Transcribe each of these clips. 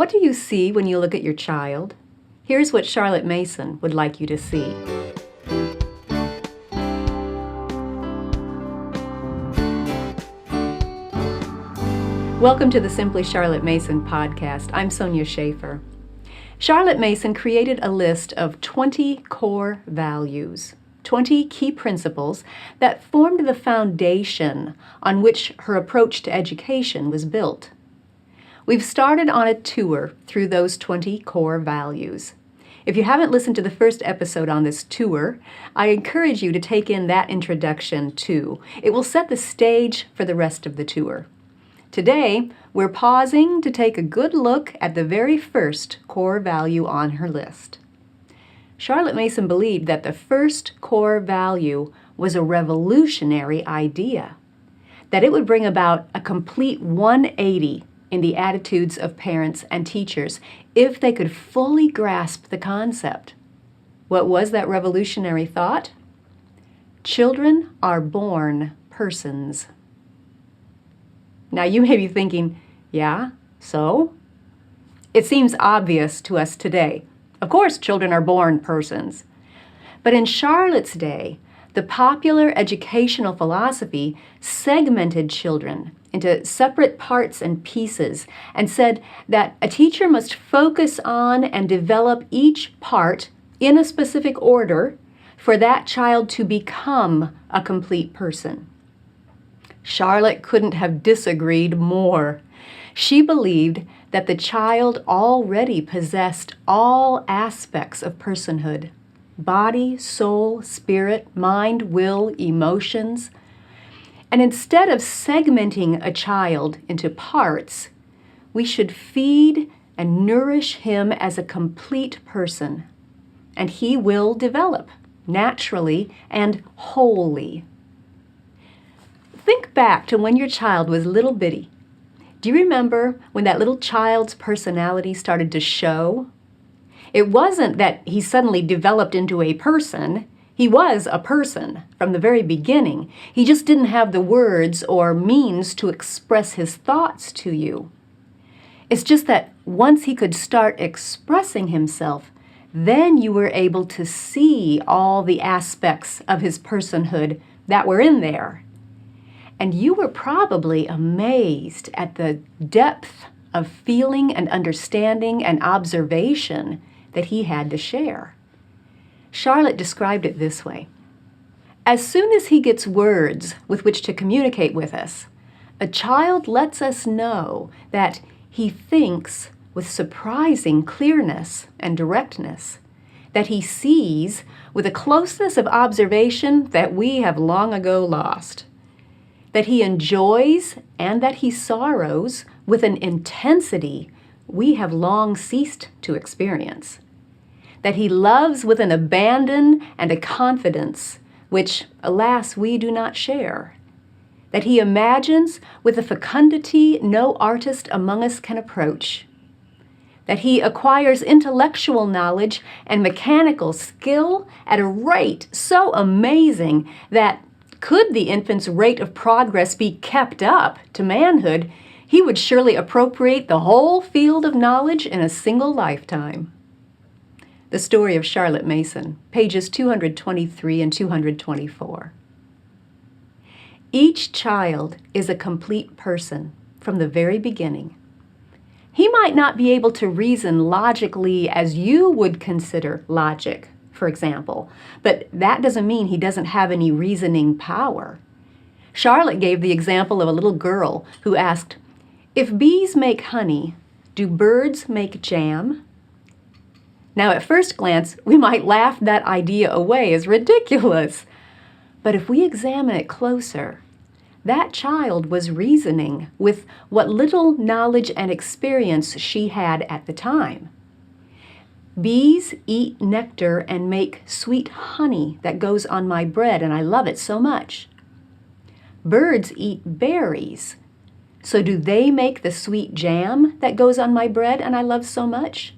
What do you see when you look at your child? Here's what Charlotte Mason would like you to see. Welcome to the Simply Charlotte Mason podcast. I'm Sonia Schaefer. Charlotte Mason created a list of 20 core values, 20 key principles that formed the foundation on which her approach to education was built. We've started on a tour through those 20 core values. If you haven't listened to the first episode on this tour, I encourage you to take in that introduction too. It will set the stage for the rest of the tour. Today, we're pausing to take a good look at the very first core value on her list. Charlotte Mason believed that the first core value was a revolutionary idea, that it would bring about a complete 180 in the attitudes of parents and teachers if they could fully grasp the concept. What was that revolutionary thought? Children are born persons. Now you may be thinking, yeah, so? It seems obvious to us today. Of course, children are born persons. But in Charlotte's day, the popular educational philosophy segmented children into separate parts and pieces and said that a teacher must focus on and develop each part in a specific order for that child to become a complete person. Charlotte couldn't have disagreed more. She believed that the child already possessed all aspects of personhood: body, soul, spirit, mind, will, emotions. And instead of segmenting a child into parts, we should feed and nourish him as a complete person, and he will develop naturally and wholly. Think back to when your child was little bitty. Do you remember when that little child's personality started to show? It wasn't that he suddenly developed into a person. He was a person from the very beginning. He just didn't have the words or means to express his thoughts to you. It's just that once he could start expressing himself, then you were able to see all the aspects of his personhood that were in there. And you were probably amazed at the depth of feeling and understanding and observation that he had to share. Charlotte described it this way: as soon as he gets words with which to communicate with us, a child lets us know that he thinks with surprising clearness and directness, that he sees with a closeness of observation that we have long ago lost, that he enjoys and that he sorrows with an intensity we have long ceased to experience, that he loves with an abandon and a confidence which, alas, we do not share, that he imagines with a fecundity no artist among us can approach, that he acquires intellectual knowledge and mechanical skill at a rate so amazing that, could the infant's rate of progress be kept up to manhood, he would surely appropriate the whole field of knowledge in a single lifetime. The Story of Charlotte Mason, pages 223 and 224. Each child is a complete person from the very beginning. He might not be able to reason logically as you would consider logic, for example, but that doesn't mean he doesn't have any reasoning power. Charlotte gave the example of a little girl who asked, "If bees make honey, do birds make jam?" Now, at first glance, we might laugh that idea away as ridiculous. But if we examine it closer, that child was reasoning with what little knowledge and experience she had at the time. Bees eat nectar and make sweet honey that goes on my bread, and I love it so much. Birds eat berries. So do they make the sweet jam that goes on my bread and I love so much?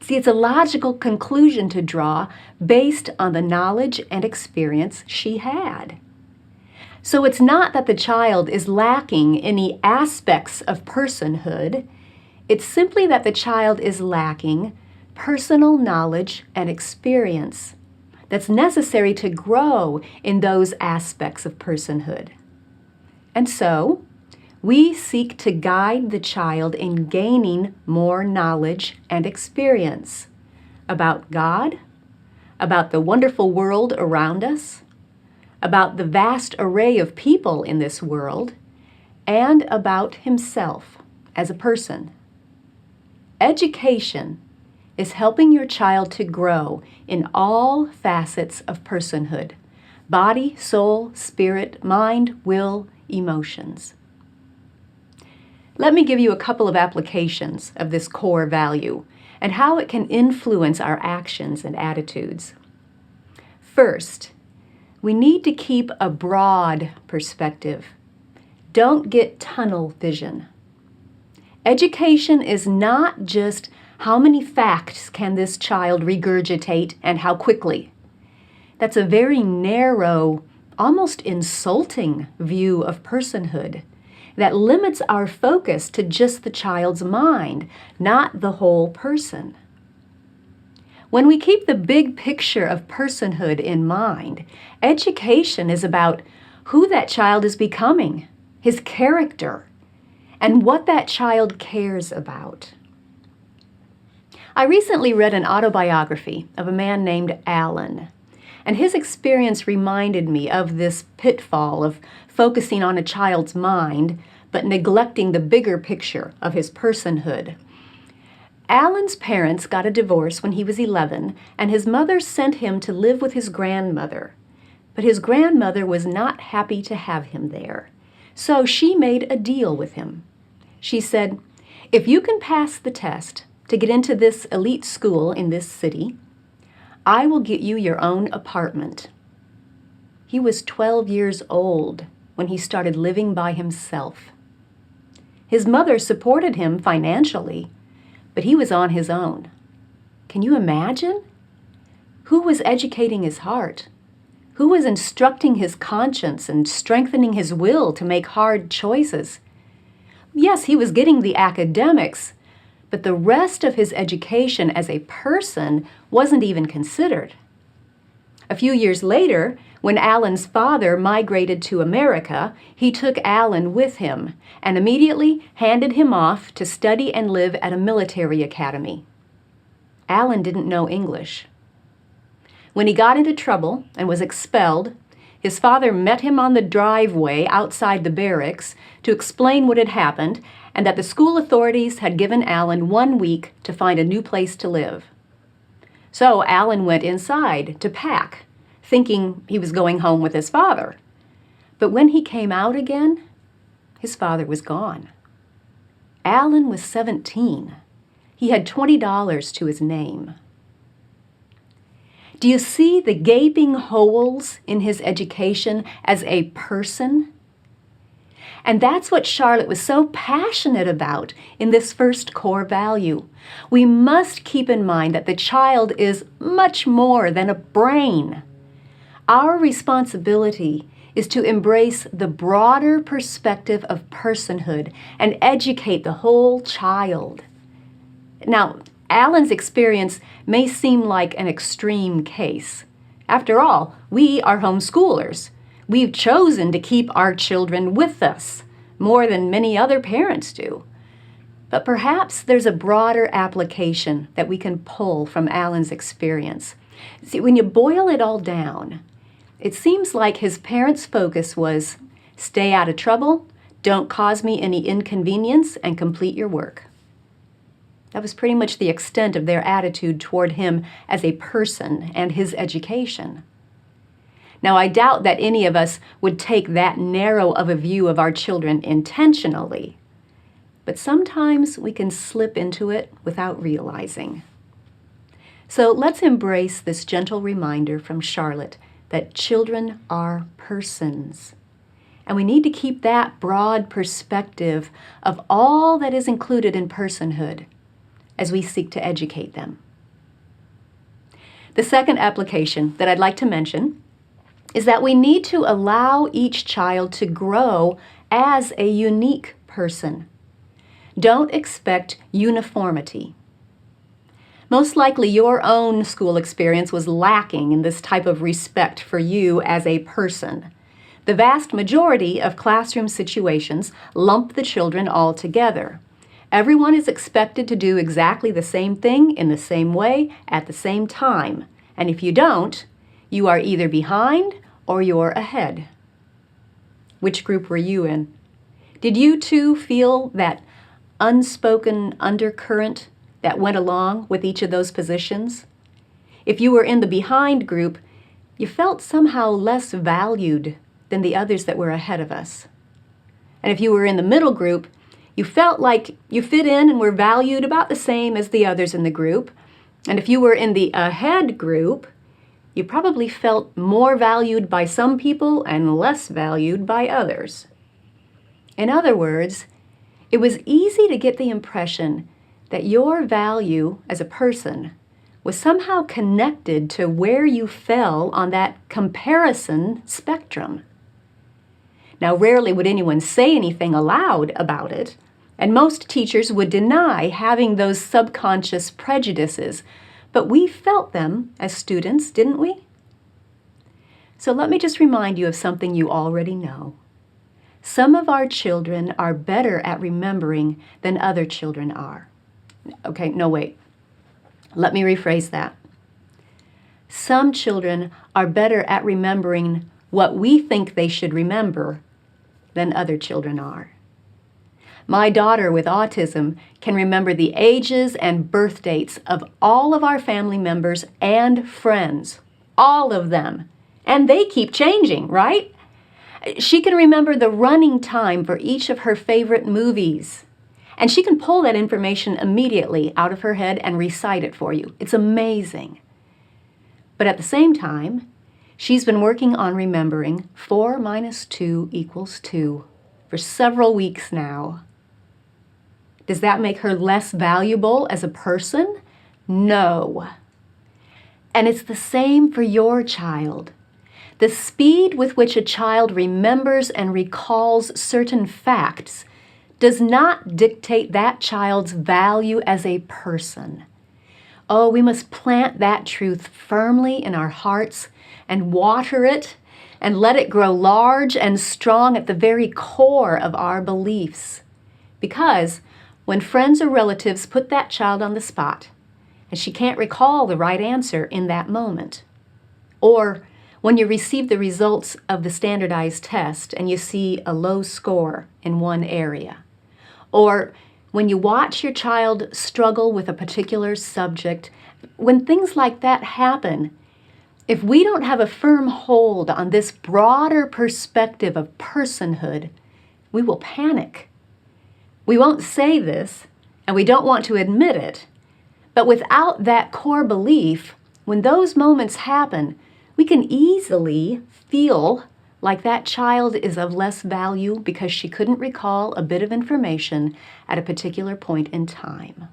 See, it's a logical conclusion to draw based on the knowledge and experience she had. So it's not that the child is lacking any aspects of personhood. It's simply that the child is lacking personal knowledge and experience that's necessary to grow in those aspects of personhood. And so, we seek to guide the child in gaining more knowledge and experience about God, about the wonderful world around us, about the vast array of people in this world, and about himself as a person. Education is helping your child to grow in all facets of personhood: body, soul, spirit, mind, will, emotions. Let me give you a couple of applications of this core value and how it can influence our actions and attitudes. First, we need to keep a broad perspective. Don't get tunnel vision. Education is not just how many facts can this child regurgitate and how quickly. That's a very narrow, almost insulting view of personhood that limits our focus to just the child's mind, not the whole person. When we keep the big picture of personhood in mind, education is about who that child is becoming, his character, and what that child cares about. I recently read an autobiography of a man named Alan, and his experience reminded me of this pitfall of focusing on a child's mind, but neglecting the bigger picture of his personhood. Alan's parents got a divorce when he was 11, and his mother sent him to live with his grandmother. But his grandmother was not happy to have him there, so she made a deal with him. She said, "If you can pass the test to get into this elite school in this city, I will get you your own apartment." He was 12 years old when he started living by himself. His mother supported him financially, but he was on his own. Can you imagine? Who was educating his heart? Who was instructing his conscience and strengthening his will to make hard choices? Yes, he was getting the academics, but the rest of his education as a person wasn't even considered. A few years later, when Alan's father migrated to America, he took Alan with him and immediately handed him off to study and live at a military academy. Alan didn't know English. When he got into trouble and was expelled, his father met him on the driveway outside the barracks to explain what had happened and that the school authorities had given Alan 1 week to find a new place to live. So Alan went inside to pack, thinking he was going home with his father. But when he came out again, his father was gone. Alan was 17. He had $20 to his name. Do you see the gaping holes in his education as a person? And that's what Charlotte was so passionate about in this first core value. We must keep in mind that the child is much more than a brain. Our responsibility is to embrace the broader perspective of personhood and educate the whole child. Now, Alan's experience may seem like an extreme case. After all, we are homeschoolers. We've chosen to keep our children with us more than many other parents do. But perhaps there's a broader application that we can pull from Alan's experience. See, when you boil it all down, it seems like his parents' focus was, stay out of trouble, don't cause me any inconvenience, and complete your work. That was pretty much the extent of their attitude toward him as a person and his education. Now, I doubt that any of us would take that narrow of a view of our children intentionally, but sometimes we can slip into it without realizing. So let's embrace this gentle reminder from Charlotte that children are persons. And we need to keep that broad perspective of all that is included in personhood as we seek to educate them. The second application that I'd like to mention is that we need to allow each child to grow as a unique person. Don't expect uniformity. Most likely your own school experience was lacking in this type of respect for you as a person. The vast majority of classroom situations lump the children all together. Everyone is expected to do exactly the same thing in the same way at the same time. And if you don't, you are either behind or you're ahead. Which group were you in? Did you too feel that unspoken undercurrent that went along with each of those positions? If you were in the behind group, you felt somehow less valued than the others that were ahead of us. And if you were in the middle group, you felt like you fit in and were valued about the same as the others in the group. And if you were in the ahead group, you probably felt more valued by some people and less valued by others. In other words, it was easy to get the impression that your value as a person was somehow connected to where you fell on that comparison spectrum. Now, rarely would anyone say anything aloud about it, and most teachers would deny having those subconscious prejudices, but we felt them as students, didn't we? So let me just remind you of something you already know. Some of our children are better at remembering than other children are. Okay, no, wait. Let me rephrase that. Some children are better at remembering what we think they should remember than other children are. My daughter with autism can remember the ages and birth dates of all of our family members and friends, all of them. And they keep changing, right? She can remember the running time for each of her favorite movies. And she can pull that information immediately out of her head and recite it for you. It's amazing. But at the same time, she's been working on remembering 4 minus 2 equals 2 for several weeks now. Does that make her less valuable as a person? No. And it's the same for your child. The speed with which a child remembers and recalls certain facts does not dictate that child's value as a person. Oh, we must plant that truth firmly in our hearts and water it and let it grow large and strong at the very core of our beliefs. Because when friends or relatives put that child on the spot and she can't recall the right answer in that moment, or when you receive the results of the standardized test and you see a low score in one area, or when you watch your child struggle with a particular subject, when things like that happen, if we don't have a firm hold on this broader perspective of personhood, we will panic. We won't say this, and we don't want to admit it, but without that core belief, when those moments happen, we can easily feel like that child is of less value because she couldn't recall a bit of information at a particular point in time.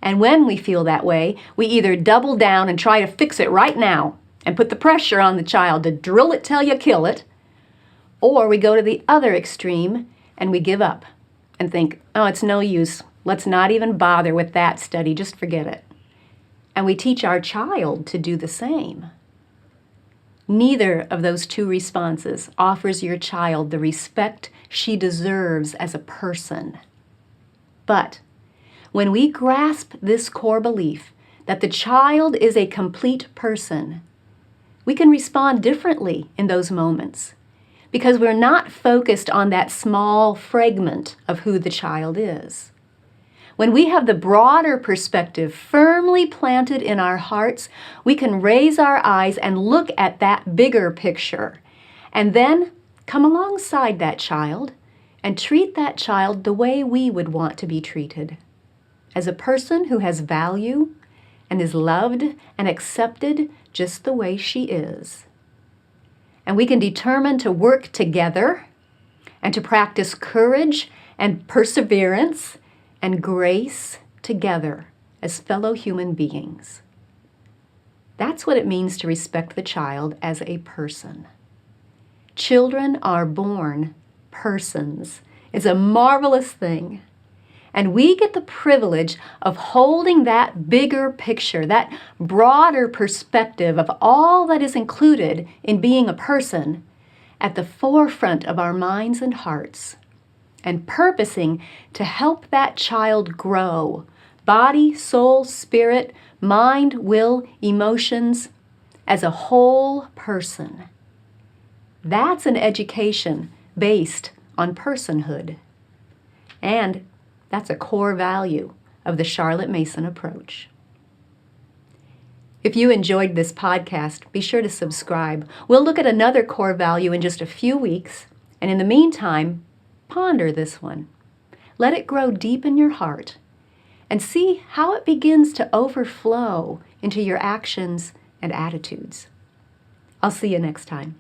And when we feel that way, we either double down and try to fix it right now and put the pressure on the child to drill it till you kill it, or we go to the other extreme and we give up and think, oh, it's no use. Let's not even bother with that study. Just forget it. And we teach our child to do the same. Neither of those two responses offers your child the respect she deserves as a person. But when we grasp this core belief that the child is a complete person, we can respond differently in those moments because we're not focused on that small fragment of who the child is. When we have the broader perspective firmly planted in our hearts, we can raise our eyes and look at that bigger picture, and then come alongside that child and treat that child the way we would want to be treated, as a person who has value and is loved and accepted just the way she is. And we can determine to work together and to practice courage and perseverance and grace together as fellow human beings. That's what it means to respect the child as a person. Children are born persons. It's a marvelous thing. And we get the privilege of holding that bigger picture, that broader perspective of all that is included in being a person at the forefront of our minds and hearts, and purposing to help that child grow, body, soul, spirit, mind, will, emotions, as a whole person. That's an education based on personhood. And that's a core value of the Charlotte Mason approach. If you enjoyed this podcast, be sure to subscribe. We'll look at another core value in just a few weeks, and in the meantime, ponder this one. Let it grow deep in your heart and see how it begins to overflow into your actions and attitudes. I'll see you next time.